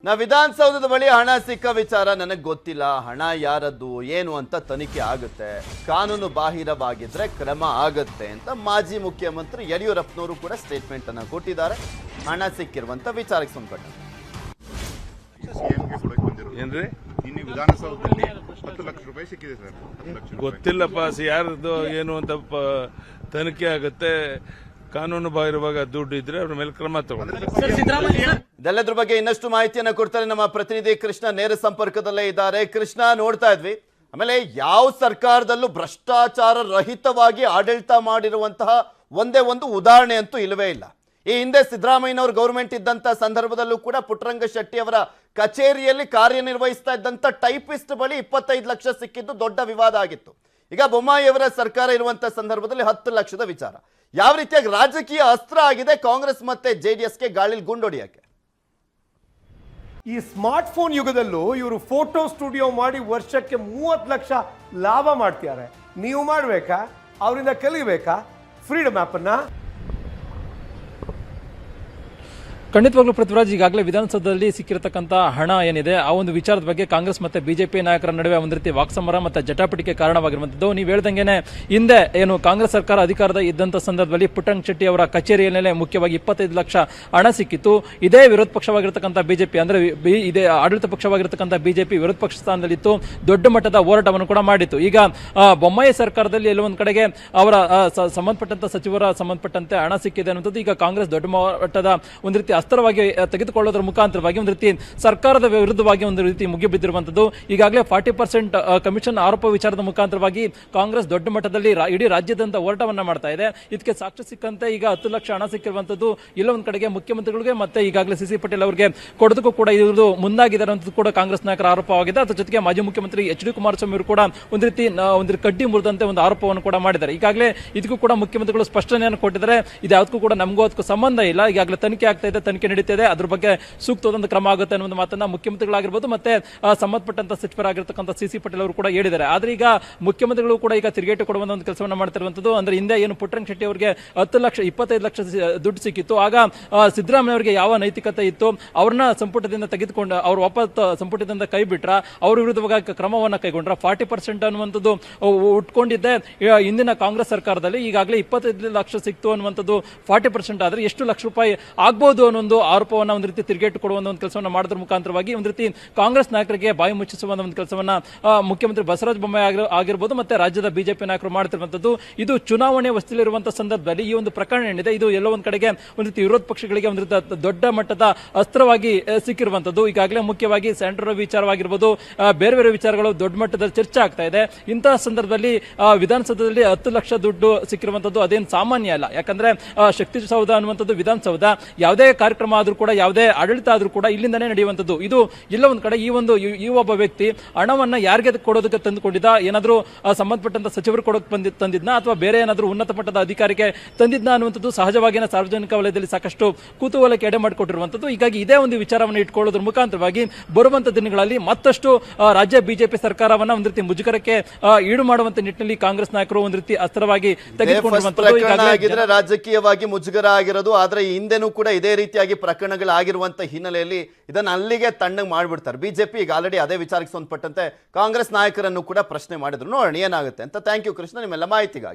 ವಿಧಾನಸೌಧದ ಬಳಿ ಹಣ ಸಿಕ್ಕ ವಿಚಾರ ನನಗೆ ಗೊತ್ತಿಲ್ಲ. ಹಣ ಯಾರದ್ದು ಏನು ಅಂತ ತನಿಖೆ ಆಗುತ್ತೆ, ಕಾನೂನು ಬಾಹಿರವಾಗಿದ್ರೆ ಕ್ರಮ ಆಗುತ್ತೆ ಅಂತ ಮಾಜಿ ಮುಖ್ಯಮಂತ್ರಿ ಯಡಿಯೂರಪ್ಪನವರು ಕೂಡ ಸ್ಟೇಟ್ಮೆಂಟ್ ಅನ್ನು ಕೊಟ್ಟಿದ್ದಾರೆ. ಹಣ ಸಿಕ್ಕಿರುವಂತ ವಿಚಾರಕ್ಕೆ ಸಂಬಂಧ ಏನ್ರಿ ವಿಧಾನಸೌಧದಲ್ಲಿ 10 ಲಕ್ಷ ರೂಪಾಯಿ ಸಿಕ್ಕಿದೆ ಸರ್. 10 ಲಕ್ಷ ಗೊತ್ತಿಲ್ಲಪ್ಪ, ಯಾರ್ದು ಏನು ಅಂತ ತನಿಖೆ ಆಗುತ್ತೆ. ಕಾನೂನು ಬಾಹಿರವಾಗ ದುಡ್ಡು ಇದ್ರೆ ಅವ್ರ ಮೇಲೆ ಕ್ರಮ ತಗೊಂಡು ಇದೆಲ್ಲದ್ರ ಬಗ್ಗೆ ಇನ್ನಷ್ಟು ಮಾಹಿತಿಯನ್ನು ಕೊಡ್ತಾರೆ ನಮ್ಮ ಪ್ರತಿನಿಧಿ ಕೃಷ್ಣ. ನೇರ ಸಂಪರ್ಕದಲ್ಲೇ ಇದ್ದಾರೆ. ಕೃಷ್ಣ, ನೋಡ್ತಾ ಇದ್ವಿ, ಆಮೇಲೆ ಯಾವ ಸರ್ಕಾರದಲ್ಲೂ ಭ್ರಷ್ಟಾಚಾರ ರಹಿತವಾಗಿ ಆಡಳಿತ ಮಾಡಿರುವಂತಹ ಒಂದೇ ಒಂದು ಉದಾಹರಣೆ ಅಂತೂ ಇಲ್ಲವೇ ಇಲ್ಲ. ಈ ಹಿಂದೆ ಸಿದ್ದರಾಮಯ್ಯನವರು ಗೌರ್ಮೆಂಟ್ ಇದ್ದಂತ ಸಂದರ್ಭದಲ್ಲೂ ಕೂಡ ಪುಟ್ಟರಂಗ ಶೆಟ್ಟಿ ಅವರ ಕಚೇರಿಯಲ್ಲಿ ಕಾರ್ಯನಿರ್ವಹಿಸ್ತಾ ಇದ್ದಂತ ಟೈಪಿಸ್ಟ್ ಬಳಿ 25 ಲಕ್ಷ ಸಿಕ್ಕಿದ್ದು ದೊಡ್ಡ ವಿವಾದ ಆಗಿತ್ತು. ಈಗ ಬೊಮ್ಮಾಯಿಯವರ ಸರ್ಕಾರ ಇರುವಂತ ಸಂದರ್ಭದಲ್ಲಿ 10 ಲಕ್ಷದ ವಿಚಾರ ಯಾವ ರೀತಿಯಾಗಿ ರಾಜಕೀಯ ಅಸ್ತ್ರ ಆಗಿದೆ ಕಾಂಗ್ರೆಸ್ ಮತ್ತೆ ಜೆಡಿಎಸ್ಗೆ ಗಾಳಿಲ್ ಗುಂಡೊಡಿಯಕ್ಕೆ. ಈ ಸ್ಮಾರ್ಟ್ ಫೋನ್ ಯುಗದಲ್ಲೂ ಇವರು ಫೋಟೋ ಸ್ಟುಡಿಯೋ ಮಾಡಿ ವರ್ಷಕ್ಕೆ 30 ಲಕ್ಷ ಲಾಭ ಮಾಡ್ತಿದ್ದಾರೆ. ನೀವು ಮಾಡಬೇಕಾ? ಅವರಿಂದ ಕಲಿಬೇಕಾ? ಫ್ರೀಡಮ್ ಆಪ್ ಅನ್ನ ಖಂಡಿತವಾಗ್ಲೂ ಪೃಥ್ವಿರಾಜ್, ಈಗಾಗಲೇ ವಿಧಾನಸೌಧದಲ್ಲಿ ಸಿಕ್ಕಿರತಕ್ಕಂಥ ಹಣ ಏನಿದೆ ಆ ಒಂದು ವಿಚಾರದ ಬಗ್ಗೆ ಕಾಂಗ್ರೆಸ್ ಮತ್ತೆ ಬಿಜೆಪಿ ನಾಯಕರ ನಡುವೆ ಒಂದು ರೀತಿ ವಾಕ್ಸಮರ ಮತ್ತೆ ಜಟಾಪಟಿಕೆ ಕಾರಣವಾಗಿರುವಂತದ್ದು. ನೀವು ಹೇಳ್ದಂಗೆನೆ ಹಿಂದೆ ಏನು ಕಾಂಗ್ರೆಸ್ ಸರ್ಕಾರ ಅಧಿಕಾರದ ಇದ್ದಂತ ಸಂದರ್ಭದಲ್ಲಿ ಪುಟ್ಟರಂಗ ಶೆಟ್ಟಿ ಅವರ ಕಚೇರಿಯಲ್ಲೇ ಮುಖ್ಯವಾಗಿ 25 ಲಕ್ಷ ಹಣ ಸಿಕ್ಕಿತ್ತು. ಇದೇ ವಿರೋಧ ಪಕ್ಷವಾಗಿರತಕ್ಕಂಥ ಬಿಜೆಪಿ ಅಂದ್ರೆ ಇದೇ ಆಡಳಿತ ಪಕ್ಷವಾಗಿರತಕ್ಕಂಥ ಬಿಜೆಪಿ ವಿರೋಧ ಪಕ್ಷ ಸ್ಥಾನದಲ್ಲಿತ್ತು, ದೊಡ್ಡ ಮಟ್ಟದ ಹೋರಾಟವನ್ನು ಕೂಡ ಮಾಡಿತ್ತು. ಈಗ ಬೊಮ್ಮಾಯಿ ಸರ್ಕಾರದಲ್ಲಿ ಎಲ್ಲೊಂದು ಕಡೆಗೆ ಅವರ ಸಂಬಂಧಪಟ್ಟಂತ ಸಚಿವರ ಸಂಬಂಧಪಟ್ಟಂತೆ ಹಣ ಸಿಕ್ಕಿದೆ ಅನ್ನೋದು ಈಗ ಕಾಂಗ್ರೆಸ್ ದೊಡ್ಡ ಮಟ್ಟದ ಒಂದು ರೀತಿ ಅಸ್ತ್ರವಾಗಿ ತೆಗೆದುಕೊಳ್ಳೋದ್ರ ಮುಖಾಂತರವಾಗಿ ಒಂದು ರೀತಿ ಸರ್ಕಾರದ ವಿರುದ್ಧವಾಗಿ ಒಂದು ರೀತಿ ಮುಗಿಬಿದ್ದಿರುವಂತದ್ದು. ಈಗಾಗಲೇ 40% ಕಮಿಷನ್ ಆರೋಪ ವಿಚಾರದ ಮುಖಾಂತರವಾಗಿ ಕಾಂಗ್ರೆಸ್ ದೊಡ್ಡ ಮಟ್ಟದಲ್ಲಿ ಇಡೀ ರಾಜ್ಯದಂತ ಹೋರಾಟವನ್ನ ಮಾಡ್ತಾ ಇದೆ. ಇದಕ್ಕೆ ಸಾಕ್ಷಿ ಸಿಕ್ಕಂತೆ ಈಗ 10 ಲಕ್ಷ ಹಣ ಸಿಕ್ಕಿರುವಂತದ್ದು ಇಲ್ಲ ಒಂದ್ ಕಡೆಗೆ ಮುಖ್ಯಮಂತ್ರಿಗಳಿಗೆ ಮತ್ತೆ ಈಗಾಗಲೇ ಸಿಸಿ ಪಟೇಲ್ ಅವರಿಗೆ ಕೊಡೋದಕ್ಕೂ ಕೂಡ ಇದು ಮುಂದಾಗಿದ್ದಾರೆ ಅಂತ ಕೂಡ ಕಾಂಗ್ರೆಸ್ ನಾಯಕರ ಆರೋಪವಾಗಿದೆ. ಅದರ ಜೊತೆಗೆ ಮಾಜಿ ಮುಖ್ಯಮಂತ್ರಿ HD ಕುಮಾರಸ್ವಾಮಿ ಅವರು ಕೂಡ ಒಂದು ರೀತಿ ಕಡ್ಡಿ ಮುರಿದಂತೆ ಒಂದು ಆರೋಪವನ್ನು ಕೂಡ ಮಾಡಿದ್ದಾರೆ. ಈಗಾಗಲೇ ಇದಕ್ಕೂ ಕೂಡ ಮುಖ್ಯಮಂತ್ರಿಗಳು ಸ್ಪಷ್ಟನೆಯನ್ನು ಕೊಟ್ಟಿದ್ದಾರೆ. ಇದು ಯಾವುದಕ್ಕೂ ಕೂಡ ನಮಗೂ ಅದಕ್ಕೂ ಸಂಬಂಧ ಇಲ್ಲ, ಈಗಾಗಲೇ ತನಿಖೆ ಆಗ್ತಾ ಇದೆ, ತನಿಖೆ ನಡೀತಿದೆ, ಅದ್ರ ಬಗ್ಗೆ ಸೂಕ್ತವಾದ ಕ್ರಮ ಆಗುತ್ತೆ ಅನ್ನೋ ಮಾತನ್ನ ಮುಖ್ಯಮಂತ್ರಿಗಳಾಗಿರ್ಬೋದು ಮತ್ತೆ ಸಂಬಂಧಪಟ್ಟಂತ ಸಚಿವರಾಗಿರ್ತಕ್ಕಂಥ ಸಿಸಿ ಪಟೇಲ್ ಅವರು ಕೂಡ ಹೇಳಿದ್ದಾರೆ. ಆದ್ರೆ ಈಗ ಮುಖ್ಯಮಂತ್ರಿಗಳು ಕೂಡ ಈಗ ತಿರುಗೇಟು ಕೊಡುವ ಒಂದು ಕೆಲಸವನ್ನ ಮಾಡ್ತಿರುವಂತದ್ದು. ಅಂದ್ರೆ ಹಿಂದೆ ಏನು ಪುಟ್ಟರಂಗ ಶೆಟ್ಟಿ ಅವರಿಗೆ 25 ಲಕ್ಷ ದುಡ್ಡು ಸಿಕ್ಕಿತ್ತು, ಆಗ ಸಿದ್ದರಾಮಯ್ಯ ಅವರಿಗೆ ಯಾವ ನೈತಿಕತೆ ಇತ್ತು, ಅವ್ರನ್ನ ಸಂಪುಟದಿಂದ ತೆಗೆದುಕೊಂಡು ಅವ್ರು ವಾಪಸ್ ಸಂಪುಟದಿಂದ ಕೈ ಬಿಟ್ರ, ಅವ್ರ ವಿರುದ್ಧವಾಗಿ ಕ್ರಮವನ್ನ ಕೈಗೊಂಡ್ರ. 40% ಅನ್ನುವಂಥದ್ದು ಉಟ್ಕೊಂಡಿದ್ದೆ ಇಂದಿನ ಕಾಂಗ್ರೆಸ್ ಸರ್ಕಾರದಲ್ಲಿ. ಈಗಾಗಲೇ 25 ಲಕ್ಷ ಸಿಕ್ತು ಅನ್ನುವಂಥದ್ದು 40% ಆದ್ರೆ ಎಷ್ಟು ಲಕ್ಷ ರೂಪಾಯಿ ಆಗ್ಬಹುದು ಅನ್ನೊಂದು ಆರೋಪವನ್ನ ಒಂದು ರೀತಿ ತಿರುಗೇಟು ಕೊಡುವ ಒಂದು ಕೆಲಸವನ್ನ ಮಾಡೋದ್ರ ಮುಖಾಂತರವಾಗಿ ಒಂದು ರೀತಿ ಕಾಂಗ್ರೆಸ್ ನಾಯಕರಿಗೆ ಬಾಯಿ ಮುಚ್ಚಿಸುವ ಒಂದು ಕೆಲಸವನ್ನ ಮುಖ್ಯಮಂತ್ರಿ ಬಸವರಾಜ ಬೊಮ್ಮಾಯಿ ಆಗಿರ್ಬೋದು ಮತ್ತೆ ರಾಜ್ಯದ ಬಿಜೆಪಿ ನಾಯಕರು ಮಾಡ್ತಿರುವಂತದ್ದು. ಇದು ಚುನಾವಣೆ ವಸ್ತಿಲಿರುವಂತಹ ಸಂದರ್ಭದಲ್ಲಿ ಈ ಒಂದು ಪ್ರಕರಣ ಏನಿದೆ ಇದು ಎಲ್ಲೋ ಒಂದ್ ಕಡೆಗೆ ಒಂದು ರೀತಿ ವಿರೋಧ ಪಕ್ಷಗಳಿಗೆ ಒಂದು ರೀತಿ ದೊಡ್ಡ ಮಟ್ಟದ ಅಸ್ತ್ರವಾಗಿ ಸಿಕ್ಕಿರುವಂತದ್ದು. ಈಗಾಗಲೇ ಮುಖ್ಯವಾಗಿ ಸೆಂಟ್ರಲ್ ವಿಚಾರವಾಗಿರ್ಬೋದು, ಬೇರೆ ಬೇರೆ ವಿಚಾರಗಳು ದೊಡ್ಡ ಮಟ್ಟದಲ್ಲಿ ಚರ್ಚೆ ಆಗ್ತಾ ಇದೆ. ಇಂತಹ ಸಂದರ್ಭದಲ್ಲಿ ವಿಧಾನಸೌಧದಲ್ಲಿ 10 ಲಕ್ಷ ದುಡ್ಡು ಸಿಕ್ಕಿರುವಂತದ್ದು ಅದೇನು ಸಾಮಾನ್ಯ ಅಲ್ಲ. ಯಾಕಂದ್ರೆ ಶಕ್ತಿ ಸೌಧ ಅನ್ನುವಂಥದ್ದು ವಿಧಾನಸೌಧ, ಯಾವುದೇ ಕಾರ್ಯಕ್ರಮ ಆದ್ರೂ ಕೂಡ ಯಾವುದೇ ಆಡಳಿತ ಆದ್ರೂ ಕೂಡ ಇಲ್ಲಿಂದನೇ ನಡೆಯುವಂತದ್ದು. ಇದು ಇಲ್ಲ ಒಂದ್ ಕಡೆ ಈ ಒಬ್ಬ ವ್ಯಕ್ತಿ ಹಣವನ್ನ ಯಾರಿಗೆ ಕೊಡೋದಕ್ಕೆ ತಂದುಕೊಂಡಿದ್ದ, ಏನಾದ್ರೂ ಸಂಬಂಧಪಟ್ಟಂತ ಸಚಿವರು ಕೊಡೋಕೆ ತಂದಿದ್ನ ಅಥವಾ ಬೇರೆ ಏನಾದ್ರೂ ಉನ್ನತ ಮಟ್ಟದ ಅಧಿಕಾರಿಗೆ ತಂದಿದ್ನ ಅನ್ನುವಂಥದ್ದು ಸಹಜವಾಗಿ ಸಾರ್ವಜನಿಕ ವಲಯದಲ್ಲಿ ಸಾಕಷ್ಟು ಕುತೂಹಲಕ್ಕೆ ಎಡೆ ಮಾಡಿಕೊಟ್ಟಿರುವಂತದ್ದು. ಹೀಗಾಗಿ ಇದೇ ಒಂದು ವಿಚಾರವನ್ನು ಇಟ್ಕೊಳ್ಳೋದ್ರ ಮುಖಾಂತರವಾಗಿ ಬರುವಂತ ದಿನಗಳಲ್ಲಿ ಮತ್ತಷ್ಟು ರಾಜ್ಯ ಬಿಜೆಪಿ ಸರ್ಕಾರವನ್ನ ಒಂದು ರೀತಿ ಮುಜುಗರಕ್ಕೆ ಈಡು ಮಾಡುವಂತ ನಿಟ್ಟಿನಲ್ಲಿ ಕಾಂಗ್ರೆಸ್ ನಾಯಕರು ಒಂದು ರೀತಿ ಅಸ್ತ್ರವಾಗಿ ತೆಗೆದುಕೊಂಡಿರುವಂತದ್ದು. ರಾಜಕೀಯವಾಗಿ ಮುಜುಗರ ಆಗಿರೋದು, ಆದ್ರೆ ಹಿಂದೆನೂ ಕೂಡ ಇದೇ ರೀತಿಯಾಗಿ ಪ್ರಕರಣಗಳಾಗಿರುವಂತ ಹಿನ್ನೆಲೆಯಲ್ಲಿ ಇದನ್ನ ಅಲ್ಲಿಗೆ ತಣ್ಣಗೆ ಮಾಡ್ಬಿಡ್ತಾರೆ ಬಿಜೆಪಿ. ಈಗ ಆಲ್ರೆಡಿ ಅದೇ ವಿಚಾರಕ್ಕೆ ಸಂಬಂಧಪಟ್ಟಂತೆ ಕಾಂಗ್ರೆಸ್ ನಾಯಕರನ್ನು ಕೂಡ ಪ್ರಶ್ನೆ ಮಾಡಿದ್ರು. ನೋಡೋಣ ಏನಾಗುತ್ತೆ ಅಂತ. ಥ್ಯಾಂಕ್ ಯು ಕೃಷ್ಣ, ನಿಮ್ಮೆಲ್ಲ ಮಾಹಿತಿಗಾಗಿ.